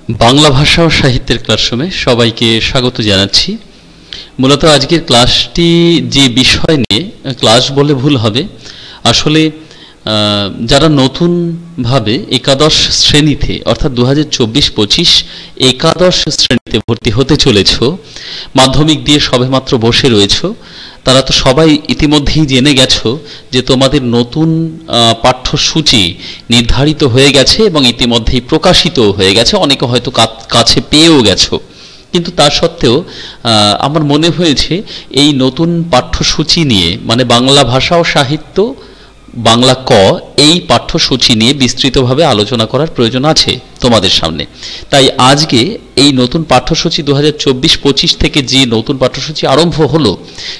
বাংলা ভাষা ও সাহিত্যের ক্লাসরুমে সবাইকে স্বাগত জানাচ্ছি। মূলত আজকের ক্লাসটি যে বিষয় নিয়ে ক্লাস বলে ভুল হবে, আসলে যারা নতুনভাবে একাদশ শ্রেণীতে অর্থাৎ 2024-25 একাদশ শ্রেণীতে ভর্তি হতে চলেছ, মাধ্যমিক দিয়ে সবেমাত্র বসে রয়েছ, তারা তো সবাই ইতিমধ্যেই জেনে গেছো যে তোমাদের নতুন পাঠ্যসূচি নির্ধারিত হয়ে গেছে এবং ইতিমধ্যেই প্রকাশিত হয়ে গেছে, অনেকে হয়তো কাছে পেয়েও গেছো। কিন্তু তা সত্ত্বেও আমার মনে হয়েছে এই নতুন পাঠ্যসূচি নিয়ে, মানে বাংলা ভাষা ও সাহিত্য বাংলা ক, এই পাঠ্যসূচি নিয়ে বিস্তৃতভাবে আলোচনা করার প্রয়োজন আছে তোমাদের সামনে। তাই আজকে এই নতুন পাঠ্যসূচি 2024-25 থেকে যে নতুন পাঠ্যসূচি আরম্ভ হলো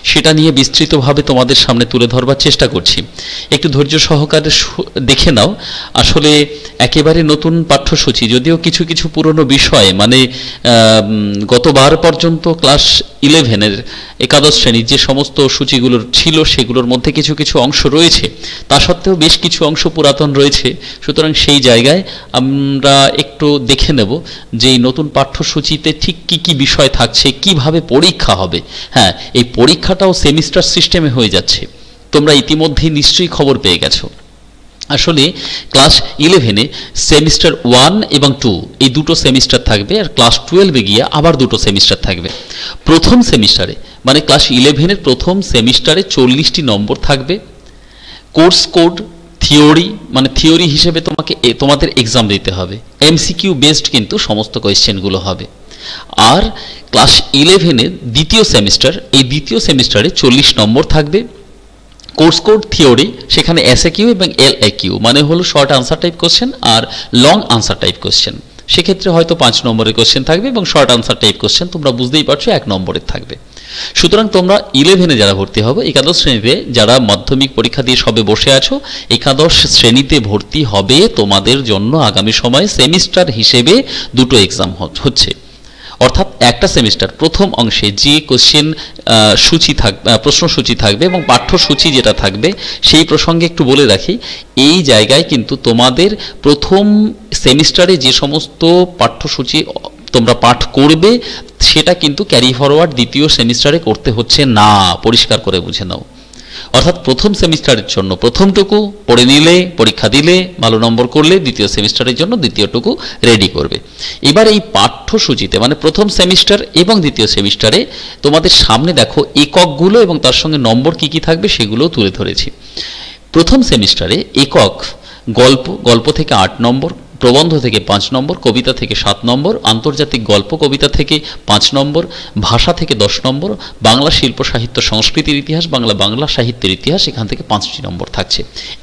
সেটা নিয়ে বিস্তৃতভাবে তোমাদের সামনে তুলে ধরবার চেষ্টা করছি। একটু ধৈর্য সহকারে দেখে নাও। আসলে একেবারে নতুন পাঠ্যসূচি, যদিও কিছু কিছু পুরনো বিষয়, মানে গতবার পর্যন্ত ক্লাস 11-এর একাদশ শ্রেণীর যে সমস্ত সূচিগুলোর ছিল সেগুলোর মধ্যে কিছু কিছু অংশ রয়েছে, তা সত্ত্বেও বেশ কিছু অংশ পুরাতন রয়েছে। সুতরাং সেই জায়গায় আমরা একটু দেখে নেব যে এই নতুন পাঠ্যসূচিতে ঠিক কি কি বিষয় থাকছে, কিভাবে পরীক্ষা হবে। হ্যাঁ, এই পরীক্ষাটাও সেমিস্টার সিস্টেমে হয়ে যাচ্ছে, তোমরা ইতিমধ্যেই নিশ্চয়ই খবর পেয়ে গেছো। আসলে ক্লাস 11-এ সেমিস্টার 1 এবং 2 এই দুটো সেমিস্টার থাকবে, আর ক্লাস 12-এ গিয়ে আবার দুটো সেমিস্টার থাকবে। প্রথম সেমিস্টারে মানে ক্লাস 11-এর প্রথম সেমিস্টারে 40টি নম্বর থাকবে। কোর্স কোড থিওরি, মানে থিওরি হিসেবে তোমাদের এক্সাম দিতে হবে, এমসিকিউ বেসড কিন্তু সমস্ত কোয়েশ্চেনগুলো হবে। আর ক্লাস 11-এর দ্বিতীয় সেমিস্টার, এই দ্বিতীয় সেমিস্টারে 40 নম্বর থাকবে। কোর্স কোড থিওরি, সেখানে এসএকিউ এবং এলএকিউ, মানে হলো শর্ট আনসার টাইপ কোশ্চেন আর লং আনসার টাইপ কোশ্চেন। সেক্ষেত্রে হয়তো 5 নম্বরের কোশ্চেন থাকবে এবং শর্ট আনসার টাইপ কোশ্চেন তোমরা বুঝতেই পারছো 1 নম্বরের থাকবে। সুতরাং তোমরা 11-এ যারা ভর্তি হবে, একাদশ শ্রেণীতে যারা মাধ্যমিক পরীক্ষা দিয়ে সবে বসে আছো, একাদশ শ্রেণীতে ভর্তি হবে তোমাদের জন্য আগামী সময়ে সেমিস্টার হিসেবে দুটো এক্সাম হচ্ছে। অর্থাৎ একটা সেমিস্টার প্রথম অংশে যে কোশ্চেন সূচি থাকবে, প্রশ্নসূচি থাকবে এবং পাঠ্যসূচি যেটা থাকবে, সেই প্রসঙ্গে একটু বলে রাখি, এই জায়গায় কিন্তু তোমাদের প্রথম সেমিস্টারে যে সমস্ত পাঠ্যসূচি তোমরা পাঠ করবে সেটা কিন্তু ক্যারি ফরওয়ার্ড দ্বিতীয় সেমিস্টারে করতে হচ্ছে না, পরিষ্কার করে বুঝে নাও। অর্থাৎ প্রথম সেমিস্টারের জন্য প্রথমটুকু পড়ে নিলে, পরীক্ষা দিলে, ভালো নম্বর করলে, দ্বিতীয় সেমিস্টারের জন্য দ্বিতীয়টুকু রেডি করবে। এবার এই পাঠ্যসূচিতে মানে প্রথম সেমিস্টার এবং দ্বিতীয় সেমিস্টারে তোমাদের সামনে দেখো এককগুলো এবং তার সঙ্গে নম্বর কি কি থাকবে সেগুলোও তুলে ধরেছি। প্রথম সেমিস্টারে একক গল্প থেকে 8 নম্বর, প্রবন্ধ থেকে 5 নম্বর, কবিতা থেকে 7 নম্বর, আন্তর্জাতিক গল্প কবিতা থেকে 5 নম্বর, ভাষা থেকে 10 নম্বর, বাংলা শিল্প সাহিত্য সংস্কৃতির ইতিহাস, বাংলা সাহিত্যের ইতিহাস, এখান থেকে 5টি নম্বর থাকছে।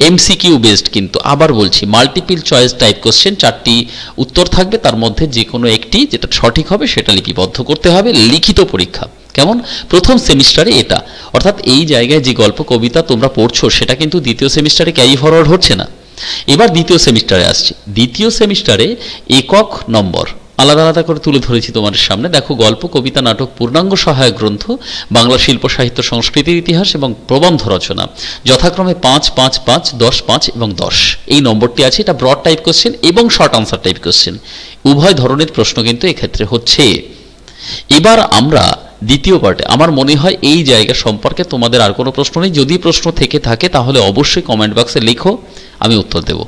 এমসিকিউ বেসড কিন্তু, আবার বলছি, মাল্টিপল চয়েস টাইপ কোশ্চেন, 4টি উত্তর থাকবে, তার মধ্যে যে কোনো একটি যেটা সঠিক হবে সেটা লিপিবদ্ধ করতে হবে, লিখিত পরীক্ষা। কেমন? প্রথম সেমিস্টারে এটা, অর্থাৎ এই জায়গায় যে গল্প কবিতা তোমরা পড়ছো সেটা কিন্তু দ্বিতীয় সেমিস্টারে ক্যারি ফরওয়ার্ড হচ্ছে না। এবার দ্বিতীয় সেমিস্টারে আসছে। দ্বিতীয় সেমিস্টারে একক নম্বর আলাদা আলাদা করে তুলে ধরেছি তোমাদের সামনে। দেখো, গল্প কবিতা নাটক পূর্ণাঙ্গ সহায়ক গ্রন্থ, বাংলা শিল্প সাহিত্য সংস্কৃতির ইতিহাস এবং প্রবন্ধ রচনা, যথাক্রমে 5, 5, 5, 10, 5 এবং 10 এই নম্বরটি আছে। এটা ব্রড টাইপ কোশ্চেন এবং শর্ট আনসার টাইপ কোশ্চেন, উভয় ধরনের প্রশ্ন কিন্তু এক্ষেত্রে হচ্ছে। এবার আমরা দ্বিতীয় পার্টে, আমার মনে হয় এই জায়গা সম্পর্কে তোমাদের আর কোনো প্রশ্ন নেই। যদি প্রশ্ন থেকে থাকে তাহলে অবশ্যই কমেন্ট বক্সে লিখো, আমি উত্তর দেব।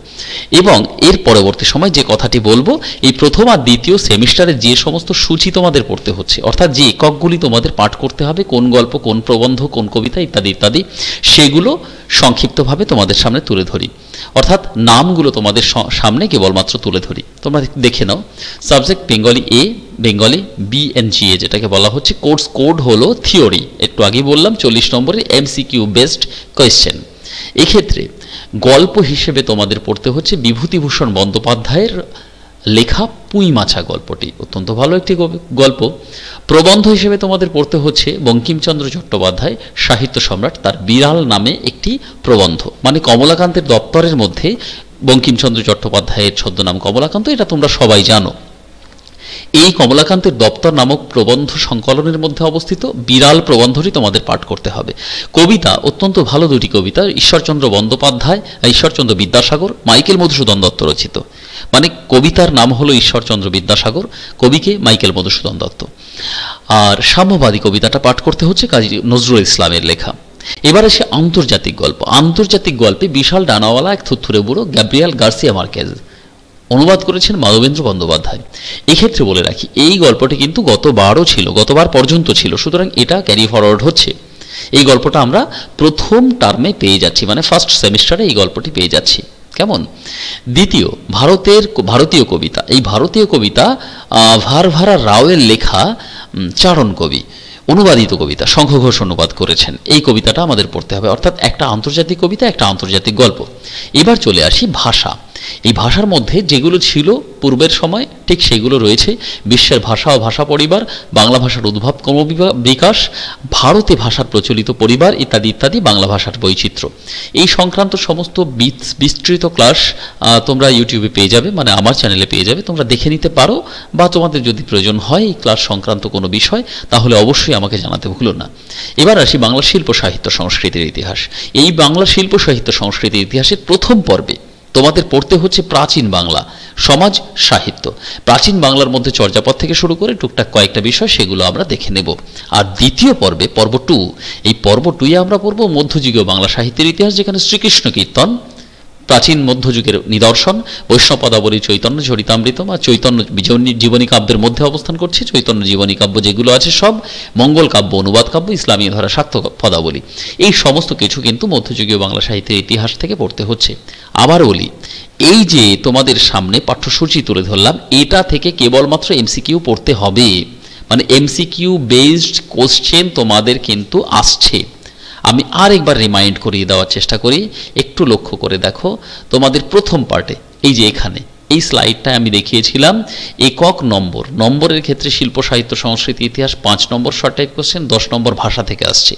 এবং এর পরবর্তী সময় যে কথাটি বলবো, এই প্রথম আর দ্বিতীয় সেমিস্টারে যে সমস্ত সূচি তোমাদের পড়তে হচ্ছে, অর্থাৎ যে এককগুলি তোমাদের পাঠ করতে হবে, কোন গল্প, কোন প্রবন্ধ, কোন কবিতা ইত্যাদি ইত্যাদি, সেগুলো সংক্ষিপ্তভাবে তোমাদের সামনে তুলে ধরি। অর্থাৎ নামগুলো তোমাদের সামনে কেবলমাত্র তুলে ধরি, তোমরা দেখে নাও। সাবজেক্ট বেঙ্গলি এ, বেঙ্গলি বিএনজিএ যেটাকে বলা হচ্ছে। কোর্স কোড হলো থিওরি, একটু আগে বললাম 40 নম্বরের এমসিকিউ বেসড কোয়েশ্চেন। এক্ষেত্রে গল্প হিসেবে তোমাদের পড়তে হচ্ছে বিভূতিভূষণ বন্দ্যোপাধ্যায়ের লেখা পুঁই মাছা গল্পটি, অত্যন্ত ভালো একটি গল্প। প্রবন্ধ হিসেবে তোমাদের পড়তে হচ্ছে বঙ্কিমচন্দ্র চট্টোপাধ্যায় সাহিত্য সম্রাট, তার বিড়াল নামে একটি প্রবন্ধ, মানে কমলাকান্তের দপ্তরের মধ্যে বঙ্কিমচন্দ্র চট্টোপাধ্যায়ের ছদ্মনাম কমলাকান্ত, এটা তোমরা সবাই জানো। এই কমলাকান্তের দপ্তর নামক প্রবন্ধ সংকলনের মধ্যে অবস্থিত বিরাল প্রবন্ধটি তোমাদের পাঠ করতে হবে। কবিতা অত্যন্ত ভালো দুটি কবিতা, ঈশ্বরচন্দ্র বন্দ্যোপাধ্যায়, ঈশ্বরচন্দ্র বিদ্যাসাগর, মাইকেল মধুসূদন দত্ত রচিত। মানে কবিতার নাম হলো ঈশ্বরচন্দ্র বিদ্যাসাগর, কবিকে মাইকেল মধুসূদন দত্ত। আর সাম্যবাদী কবিতাটা পাঠ করতে হচ্ছে কাজী নজরুল ইসলামের লেখা। এবার আসে আন্তর্জাতিক গল্প। আন্তর্জাতিক গল্পে বিশাল ডানাওয়ালা এক থুরথুরে বুড়ো গ্যাব্রিয়েল গার্সিয়া মার্কেজ, অনুবাদ করেছেন মাধবেন্দ্র বন্দ্যোপাধ্যায়। এক্ষেত্রে বলে রাখি, এই গল্পটি কিন্তু গতবারও ছিল, গতবার পর্যন্ত ছিল, সুতরাং এটা ক্যারি ফরওয়ার্ড হচ্ছে। এই গল্পটা আমরা প্রথম টার্মে পেয়ে যাচ্ছি, মানে ফার্স্ট সেমিস্টারে এই গল্পটি পেয়ে যাচ্ছি। কেমন? দ্বিতীয়, ভারতীয় কবিতা। এই ভারতীয় কবিতা ভারভারা রাওয়ের লেখা চারণ কবি, অনুবাদিত কবিতা, শঙ্খ ঘোষ অনুবাদ করেছেন। এই কবিতাটা আমাদের পড়তে হবে, অর্থাৎ একটা আন্তর্জাতিক কবিতা, একটা আন্তর্জাতিক গল্প। এবার চলে আসি ভাষা। এই ভাষার মধ্যে যেগুলো ছিল পূর্বের সময়, ঠিক সেগুলো রয়েছে। বিশ্বের ভাষা ও ভাষা পরিবার, বাংলা ভাষার উদ্ভব বিকাশ, ভারতে ভাষার প্রচলিত পরিবার ইত্যাদি ইত্যাদি, বাংলা ভাষার বৈচিত্র্য, এই সংক্রান্ত সমস্ত বিস্তৃত ক্লাস তোমরা ইউটিউবে পেয়ে যাবে, মানে আমার চ্যানেলে পেয়ে যাবে। তোমরা দেখে নিতে পারো, বা তোমাদের যদি প্রয়োজন হয় এই ক্লাস সংক্রান্ত কোনো বিষয়, তাহলে অবশ্যই আমাকে জানাতে ভুলো না। এবার আসি বাংলা শিল্প সাহিত্য সংস্কৃতির ইতিহাস। এই বাংলা শিল্প সাহিত্য সংস্কৃতির ইতিহাসের প্রথম পর্বে তোমাদের পড়তে হচ্ছে প্রাচীন বাংলা সমাজ সাহিত্য। প্রাচীন বাংলার মধ্যে চর্যাপদ থেকে শুরু করে টুকটাক কয়েকটা বিষয়, সেগুলো আমরা দেখে নেব। আর দ্বিতীয় পর্বে, পর্ব 2, এই পর্ব 2 আমরা পড়ব মধ্যযুগীয় বাংলা সাহিত্যের ইতিহাস, যেখানে শ্রীকৃষ্ণ কীর্তন, প্রাচীন মধ্যযুগের নিদর্শন, বৈষ্ণব পদাবলী, চৈতন্য চরিতামৃত বা চৈতন্য জীবনী কাব্যের মধ্যে অবস্থান করছে। চৈতন্য জীবনী কাব্য যেগুলো আছে সব মঙ্গল কাব্য, অনুবাদ কাব্য, ইসলামী ধারা, শাক্ত পদাবলী, এই সমস্ত কিছু কিন্তু মধ্যযুগীয় বাংলা সাহিত্যের ইতিহাস থেকে পড়তে হচ্ছে। আবার বলি, এই যে তোমাদের সামনে পাঠ্যসূচি তুলে ধরলাম, এটা থেকে কেবলমাত্র এমসিকিউ পড়তে হবে, মানে এমসিকিউ বেসড কোশ্চেন তোমাদের কিন্তু আসছে। আমি আরেকবার রিমাইন্ড করিয়ে দেওয়ার চেষ্টা করি, একটু লক্ষ্য করে দেখো। তোমাদের প্রথম পার্টে এই যে এখানে এই স্লাইডটা আমি দেখিয়েছিলাম, একক নম্বরের ক্ষেত্রে শিল্প সাহিত্য সংস্কৃতি ইতিহাস 5 নম্বর শর্ট টাইপ কোশ্চেন, 10 নম্বর ভাষা থেকে আসছে।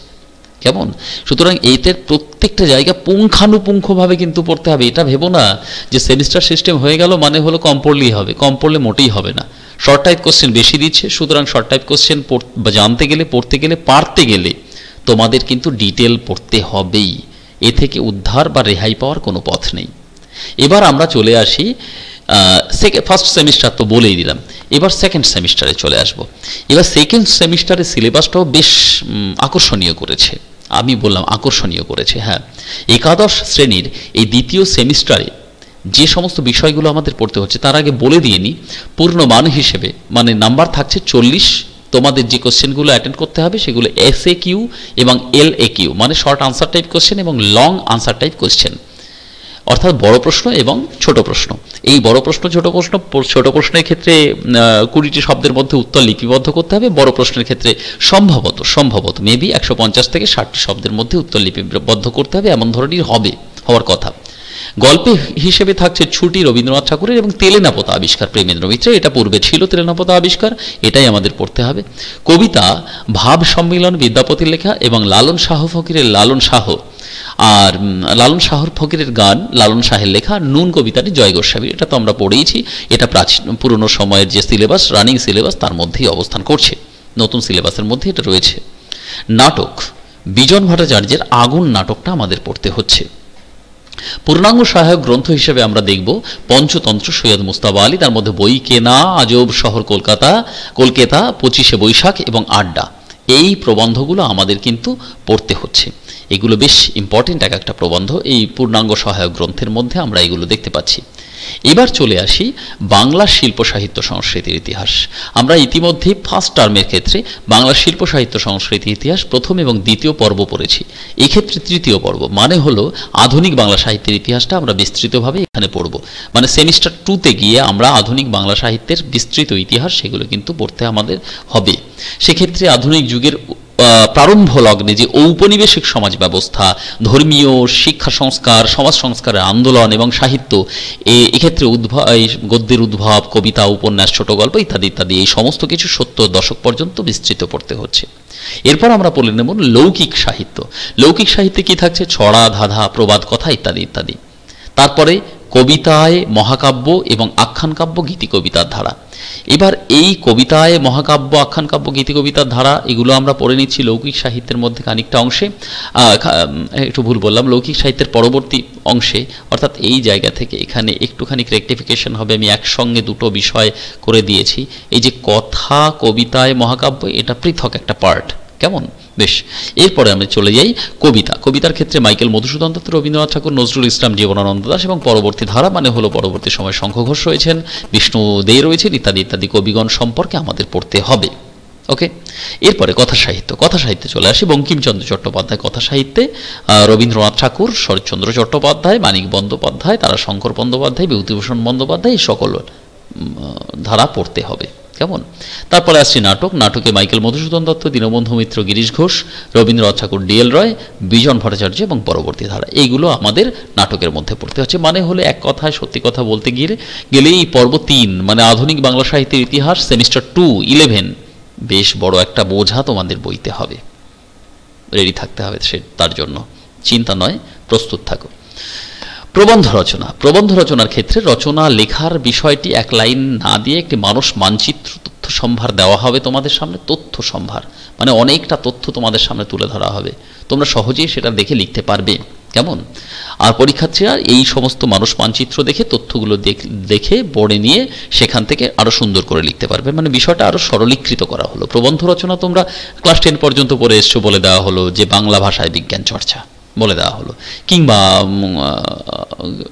কেমন? সুতরাং এইটার প্রত্যেকটা জায়গা পুঙ্খানুপুঙ্খভাবে কিন্তু পড়তে হবে। এটা ভেবো না যে সেমিস্টার সিস্টেম হয়ে গেল মানে হলো কম পড়লেই হবে, কম পড়লে মোটেই হবে না। শর্ট টাইপ কোশ্চেন বেশি দিচ্ছে, সুতরাং শর্ট টাইপ কোশ্চেন জানতে গেলে, পড়তে গেলে, পারতে গেলে তোমাদের কিন্তু ডিটেল পড়তে হবেই। এ থেকে উদ্ধার বা রেহাই পাওয়ার কোনো পথ নেই। এবার আমরা চলে আসি ফার্স্ট সেমিস্টার তো বলেই দিলাম, এবার সেকেন্ড সেমিস্টারে চলে আসব। এবার সেকেন্ড সেমিস্টারের সিলেবাসটাও বেশ আকর্ষণীয় করেছে, আমি বললাম আকর্ষণীয় করেছে। হ্যাঁ, একাদশ শ্রেণীর এই দ্বিতীয় সেমিস্টারে যে সমস্ত বিষয়গুলো আমাদের পড়তে হচ্ছে, তার আগে বলে দিয়ে নিই, পূর্ণমান হিসেবে মানে নাম্বার থাকছে 40। তোমাদের যে কোশ্চেনগুলো অ্যাটেন্ড করতে হবে সেগুলো SAQ এবং LAQ, মানে শর্ট আনসার টাইপ কোশ্চেন এবং লং আনসার টাইপ কোশ্চেন, অর্থাৎ বড় প্রশ্ন এবং ছোট প্রশ্ন। এই বড় প্রশ্ন ছোট প্রশ্নের ক্ষেত্রে 20টি শব্দের মধ্যে উত্তর লিপিবদ্ধ করতে হবে। বড় প্রশ্নের ক্ষেত্রে সম্ভবত মেবি 150 থেকে 60টি শব্দের মধ্যে উত্তর লিপিবদ্ধ করতে হবে, এমন ধরনের হওয়ার কথা। গল্পে হিসেবে থাকছে ছুটি রবীন্দ্রনাথ ঠাকুরের এবং তেলেনাপোতা আবিষ্কার প্রেমেন্দ্র মিত্রের, এটা পূর্বে ছিল তেলেনাপোতা আবিষ্কার, এটাই আমাদের পড়তে হবে। কবিতা ভাব সম্মিলন বিদ্যাপতির লেখা এবং লালন শাহ ফকিরের লালন শাহ, আর লালন শাহর ফকিরের গান লালন শাহের লেখা নুন কবিতাটি জয় গোস্বামীর, এটা তো আমরা পড়েইছি। এটা প্রাচীন পুরনো সময়ের যে সিলেবাস, রানিং সিলেবাস, তার মধ্যেই অবস্থান করছে, নতুন সিলেবাসের মধ্যে এটা রয়েছে। নাটক, বিজন ভট্টাচার্যের আগুন নাটকটা আমাদের পড়তে হচ্ছে। পূর্ণাঙ্গ সহায়ক গ্রন্থ হিসেবে আমরা দেখব পঞ্চতন্ত্র সৈয়দ মুস্তাফা আলী, তার মধ্যে বই কেনা, আজব শহর কলকাতা, 25শে বৈশাখ এবং আড্ডা, এই প্রবন্ধগুলো আমাদের কিন্তু পড়তে হচ্ছে। এগুলো বেশ ইম্পর্টেন্ট এক একটা প্রবন্ধ, এই পূর্ণাঙ্গ সহায়ক গ্রন্থের মধ্যে আমরা এগুলো দেখতে পাচ্ছি। এবার চলে আসি বাংলা শিল্প সাহিত্য সংস্কৃতির ইতিহাস। আমরা ইতিমধ্যে ফার্স্ট টার্মের ক্ষেত্রে বাংলা শিল্প সাহিত্য সংস্কৃতি ইতিহাস প্রথম এবং দ্বিতীয় পর্ব পড়েছি। এক্ষেত্রে তৃতীয় পর্ব মানে হলো আধুনিক বাংলা সাহিত্যের ইতিহাসটা আমরা বিস্তৃতভাবে এখানে পড়ব। মানে সেমিস্টার 2তে গিয়ে আমরা আধুনিক বাংলা সাহিত্যের বিস্তৃত ইতিহাস সেগুলো কিন্তু পড়তে আমাদের হবে। সেক্ষেত্রে আধুনিক যুগের প্রারম্ভ লগ্নে যে ঔপনিবেশিক সমাজ ব্যবস্থা, ধর্মীয় শিক্ষা সংস্কার, সমাজ সংস্কারের আন্দোলন এবং সাহিত্য, এক্ষেত্রে গদ্যের উদ্ভব, কবিতা, উপন্যাস, ছোট গল্প ইত্যাদি ইত্যাদি, এই সমস্ত কিছু 70 দশক পর্যন্ত বিস্তৃত পড়তে হচ্ছে। এরপর আমরা পড়ে নেব লৌকিক সাহিত্য। লৌকিক সাহিত্যে কি থাকছে? ছড়া, ধাঁধা, প্রবাদ, কথা ইত্যাদি ইত্যাদি। তারপরে কবিতায় মহাকাব্য এবং আখ্যান কাব্য গীতি কবিতার ধারা। এবার এই কবিতায় মহাকাব্য আখ্যান কাব্য গীতি কবিতার ধারা এগুলো আমরা পড়ে নিচ্ছি লৌকিক সাহিত্যের মধ্যে খানিকটা অংশে, একটু ভুল বললাম, লৌকিক সাহিত্যের পরবর্তী অংশে, অর্থাৎ এই জায়গা থেকে এখানে একটুখানি রেকটিফিকেশন হবে, আমি একসঙ্গে দুটো বিষয় করে দিয়েছি। এই যে কথা কবিতায় মহাকাব্য এটা পৃথক একটা পার্ট, কেমন? বেশ, এরপরে আমরা চলে যাই কবিতা। কবিতার ক্ষেত্রে মাইকেল মধুসূদন দত্ত, রবীন্দ্রনাথ ঠাকুর, নজরুল ইসলাম, জীবনানন্দ দাশ এবং পরবর্তী ধারা মানে হলো পরবর্তী সময় শঙ্খ ঘোষ রয়েছেন, বিষ্ণু দে রয়েছেন, ইত্যাদি ইত্যাদি কবিগণ সম্পর্কে আমাদের পড়তে হবে। ওকে, এরপরে কথা সাহিত্য। কথা সাহিত্যে চলে আসি বঙ্কিমচন্দ্র চট্টোপাধ্যায় কথা সাহিত্যে, রবীন্দ্রনাথ ঠাকুর, শরৎচন্দ্র চট্টোপাধ্যায়, মানিক বন্দ্যোপাধ্যায়, তারাশঙ্কর বন্দ্যোপাধ্যায়, বিভূতিভূষণ বন্দ্যোপাধ্যায়, এই সকল ধারা পড়তে হবে, কেমন? তারপরে আসছি নাটক। নাটকে মাইকেল মধুসূদন দত্ত, দীনবন্ধু মিত্র, গিরিশ ঘোষ, রবীন্দ্রনাথ ঠাকুর, ডিএল রয়, বিজন ভট্টাচার্য এবং পরবর্তী ধারা, এইগুলো আমাদের নাটকের মধ্যে পড়তে হচ্ছে। মানে হলে এক কথায় সত্যি কথা বলতে গেলে এই পর্ব 3 মানে আধুনিক বাংলা সাহিত্যের ইতিহাস সেমিস্টার 2 11 বেশ বড় একটা বোঝা তোমাদের বইতে হবে, রেডি থাকতে হবে তার জন্য, চিন্তা নয়, প্রস্তুত থাকো। প্রবন্ধ রচনা। প্রবন্ধ রচনার ক্ষেত্রে রচনা লেখার বিষয়টি এক লাইন না দিয়ে একটি মানস মানচিত্র তথ্য সম্ভার দেওয়া হবে তোমাদের সামনে। তথ্য সম্ভার মানে অনেকটা তথ্য তোমাদের সামনে তুলে ধরা হবে, তোমরা সহজেই সেটা দেখে লিখতে পারবে, কেমন? আর পরীক্ষার্থীরা এই সমস্ত মানস মানচিত্র দেখে তথ্যগুলো দেখে পড়ে নিয়ে সেখান থেকে আরও সুন্দর করে লিখতে পারবে, মানে বিষয়টা আরও সরলীকৃত করা হলো। প্রবন্ধ রচনা তোমরা ক্লাস 10 পর্যন্ত পড়ে এসছো, বলে দেওয়া হলো যে বাংলা ভাষায় বিজ্ঞান চর্চা বলে দেওয়া হলো, কিংবা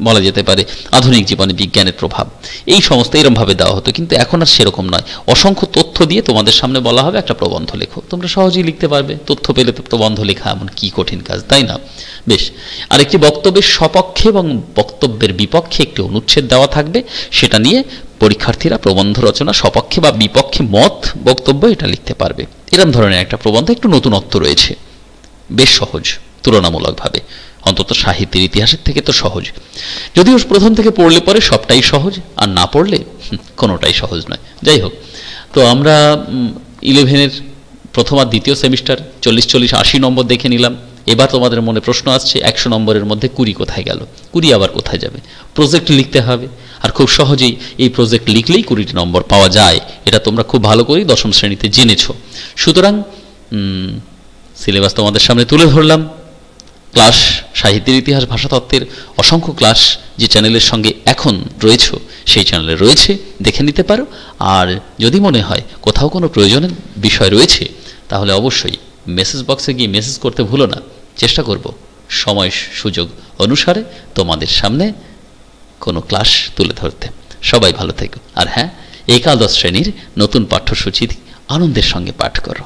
বলা যেতে পারে আধুনিক জীবনে বিজ্ঞানের প্রভাব, এই সমস্ত এরমভাবে দেওয়া হতো। কিন্তু এখন আর সেরকম নয়, অসংখ্য তথ্য দিয়ে তোমাদের সামনে বলা হবে একটা প্রবন্ধ লেখো, তোমরা সহজেই লিখতে পারবে। তথ্য পেলে তো প্রবন্ধ লেখা এমন কি কঠিন কাজ, তাই না? বেশ, আরেকটি বক্তব্যের সপক্ষে এবং বক্তব্যের বিপক্ষে একটি অনুচ্ছেদ দেওয়া থাকবে, সেটা নিয়ে পরীক্ষার্থীরা প্রবন্ধ রচনা সপক্ষে বা বিপক্ষে মত বক্তব্য এটা লিখতে পারবে। এরম ধরনের একটা প্রবন্ধ, একটু নতুনত্ব রয়েছে, বেশ সহজ তুলনামূলকভাবে, অন্তত সাহিত্যের ইতিহাসের থেকে তো সহজ। যদিও প্রথম থেকে পড়লে পরে সবটাই সহজ, আর না পড়লে কোনোটাই সহজ নয়। যাই হোক, তো আমরা 11-এর প্রথম আর দ্বিতীয় সেমিস্টার 40-40-80 নম্বর দেখে নিলাম। এবার তোমাদের মনে প্রশ্ন আসছে 100 নম্বরের মধ্যে 20 কোথায় গেল, 20 আবার কোথায় যাবে? প্রজেক্ট লিখতে হবে, আর খুব সহজেই এই প্রজেক্ট লিখলেই 20টি নম্বর পাওয়া যায়, এটা তোমরা খুব ভালো করেই দশম শ্রেণীতে জেনেছ। সুতরাং সিলেবাস তোমাদের সামনে তুলে ধরলাম। ক্লাস সাহিত্যের ইতিহাস ভাষাতত্ত্বের অসংখ্য ক্লাস যে চ্যানেলের সঙ্গে এখন রয়েছে সেই চ্যানেলে রয়েছে, দেখে নিতে পারো। আর যদি মনে হয় কোথাও কোনো প্রয়োজনের বিষয় রয়েছে তাহলে অবশ্যই মেসেজ বক্সে গিয়ে মেসেজ করতে ভুলো না। চেষ্টা করব সময় সুযোগ অনুসারে তোমাদের সামনে কোনো ক্লাস তুলে ধরতে। সবাই ভালো থেকো। আর হ্যাঁ, একাদশ শ্রেণীর নতুন পাঠ্যসূচি আনন্দের সঙ্গে পাঠ করো।